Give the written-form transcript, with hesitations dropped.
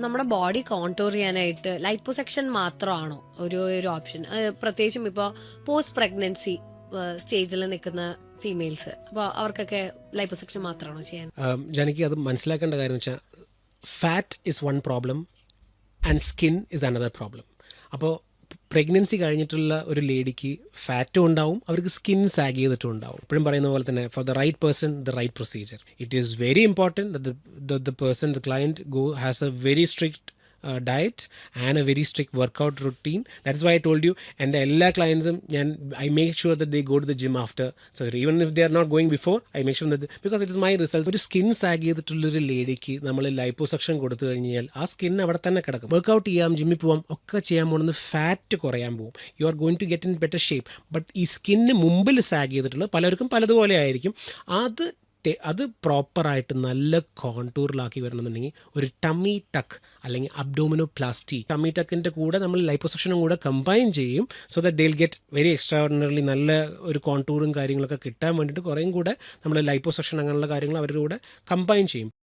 നമ്മുടെ body contour ചെയ്യാനായിട്ട് liposuction മാത്രമാണോ ഒരു ഓപ്ഷൻ? പ്രത്യേകിച്ചും ഇപ്പോൾ പോസ്റ്റ് പ്രഗ്നൻസി സ്റ്റേജിൽ നിൽക്കുന്ന ഫീമെയിൽസ്, അപ്പോൾ അവർക്കൊക്കെ ലൈപ്പോസെക്ഷൻ മാത്രമാണോ ചെയ്യാൻ? ജാനകി, അത് മനസ്സിലാക്കേണ്ട കാര്യം എന്ന് വെച്ചാൽ fat is one problem and skin is another problem. അപ്പോൾ പ്രഗ്നൻസി കഴിഞ്ഞിട്ടുള്ള ഒരു ലേഡിക്ക് ഫാറ്റും ഉണ്ടാവും, അവർക്ക് സ്കിൻ സാഗ് ചെയ്തിട്ടും ഉണ്ടാവും. എപ്പോഴും പറയുന്ന പോലെ തന്നെ for the right person the right procedure. It is very important the person the client has a very strict diet and a very strict workout routine. That's why I told you, and എല്ലാ ക്ലയൻസും I make sure that they go to the gym after surgery. Even if they are not going before, I make sure that because it is my results. ഒരു skin zag ചെയ്തിട്ടുള്ളൊരു ലേഡിക്ക് നമ്മൾ liposuction കൊടുത്തു കഴിഞ്ഞാൽ ആ skin അവിടെ തന്നെ കിടക്കും. Workout ചെയ്യാം, ജിമ്മിൽ പോവാം, ഒക്കെ ചെയ്യാൻ പോകുന്നത് ഫാറ്റ് കുറയാൻ പോകും. You are going to get in better shape. But ഈ സ്കിന്നിന് മുമ്പിൽ സാഗ് ചെയ്തിട്ടുള്ളത് പലർക്കും പലതുപോലെ ആയിരിക്കും. അത് പ്രോപ്പറായിട്ട് നല്ല കോൺടൂറിലാക്കി വരണമെന്നുണ്ടെങ്കിൽ ഒരു ടമ്മി ടക്ക് അല്ലെങ്കിൽ അബ്ഡോമിനോപ്ലാസ്റ്റി, ടമ്മി ടക്കിൻ്റെ കൂടെ നമ്മൾ ലൈപ്പോസക്ഷനും കൂടെ കമ്പൈൻ ചെയ്യും. So that they will get very എക്സ്ട്രാordinarily നല്ല ഒരു കോൺടൂറും കാര്യങ്ങളൊക്കെ കിട്ടാൻ വേണ്ടിയിട്ട് കുറേയും കൂടെ നമ്മൾ ലൈപ്പോസക്ഷൻ അങ്ങനെയുള്ള കാര്യങ്ങൾ അവരുടെ കൂടെ കമ്പൈൻ ചെയ്യും.